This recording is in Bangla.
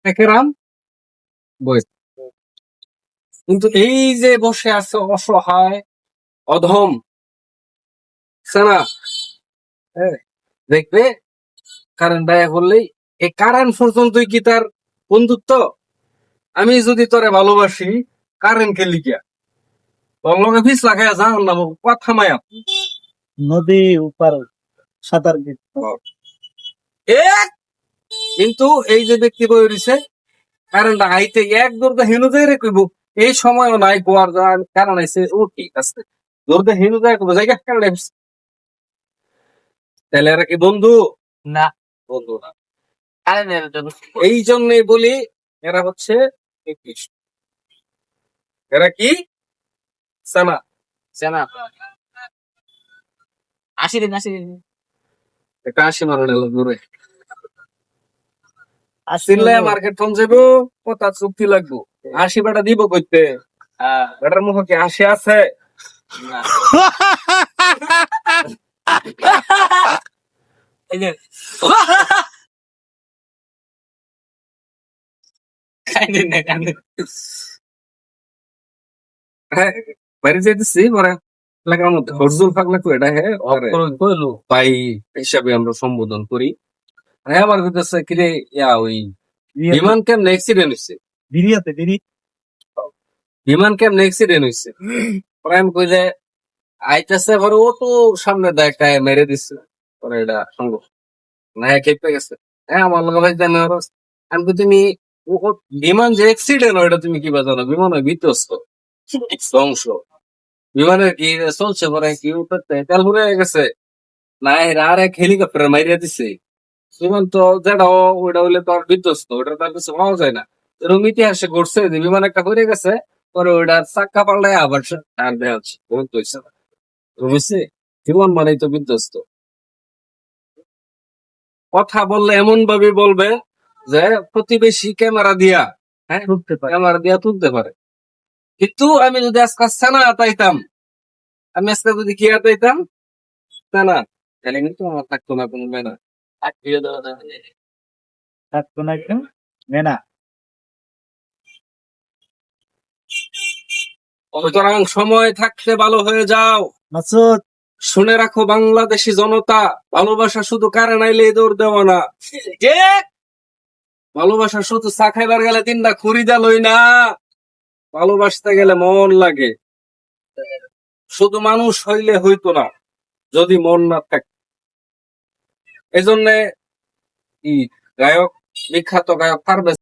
একেরাম বসে। কিন্তু এই যে বসে আছে অসহায় অধম সেনা, হ্যাঁ, দেখবে কারেন্ট ব্যয় করলেই এই কারেন্ট পর্যন্তই কি তার বন্ধুত্ব? আমি যদি তোরে ভালোবাসি কারেন্ট কে লিখিয়া তোর লগে ফিস লাগাইয়া যাও না কথা মায়া নদী উপর সাঁতার এ কিন্তু এই যে ব্যক্তি বই রয়েছে কারেন্ট আইতে এক দৌড়তে হেনু যায় রে কইব এই সময়ও নাই কোয়ার কারণ আইছে ও ঠিক আছে দৌড়তে হেনু যায় কইব জায়গা কারেন্ট তাহলে এরা কি বন্ধু? না, বন্ধু না। কারেন্টের জন্য এই জন্যই বলি এরা হচ্ছে নিকৃষ্ট। এরা কি সানা সেনা 80 দিন একটা 80 মারণে দূরে আসলে চিল্লায় মার্কেট ফোন যাবো কথা চুক্তি লাগবো 80 বেটা দিব কইতে বেটার মুখে কি 80 আছে? এই যে হ্যাঁ বাইরে যাইতেছি পরে এলাকার মধ্যে হরজুল ফাগলা কইটা হ্যাঁ কইলো ভাই হিসাবে আমরা সম্বোধন করি। হ্যাঁ আমার কাছে কিরে ইয়া ওই বিমান কেমন অ্যাক্সিডেন্ট হয়েছে বিরিয়াতে বিমান কেমন অ্যাক্সিডেন্ট হয়েছে পরে আমি কই যে আইতেছে পরে ও তো সামনে দেখা মেরে দিচ্ছে পরে এটা সঙ্গ না খেপে গেছে। হ্যাঁ আমার লগে ভাই জানো আমি কই তুমি বিমান যে অ্যাক্সিডেন্ট ওইটা তুমি কি বাজানো বিমান হয় বিধ্বস্ত ধ্বংস বিমানের কি চলছে পরে কি উঠতে তেল ফুরে গেছে না এরা আর এক হেলিকপ্টার মাইরিয়া দিছে বিমান তো যেটা ওইটা হইলে তো আর বিধ্বস্ত ওটা তার কিছু পাওয়া যায় না এরকম ইতিহাসে ঘটছে যে বিমান একটা হয়ে গেছে পরে ওইটার চাক্কা পাল্টায় আবার আর দেওয়া হচ্ছে বন্ধ হয়েছে না বুঝছে বিমান মানেই তো বিধ্বস্ত। কথা বললে এমন ভাবে বলবে যে প্রতিবেশী ক্যামেরা দিয়া হ্যাঁ ক্যামেরা দিয়া তুলতে পারে কিন্তু আমি যদি আজকে সেনা আতাইতাম আমি আজকে যদি কি আতাইতাম সেনা তাহলে কিন্তু আমার থাকতো না কোনো মেনা থাকতো না একদম মেনা সুতরাং সময় থাকতে ভালো হয়ে যাও। মাসুদ শুনে রাখো বাংলাদেশি জনতা ভালোবাসা শুধু কারণ আইলে দৌড় দেওয়া না ভালোবাসা শুধু চা খাইবার গেলে 3টা খুরি লই না ভালোবাসতে গেলে মন লাগে শুধু মানুষ হইলে হইতো না যদি মন না থাকে। এই জন্য গায়ক বিখ্যাত গায়ক পারভেজ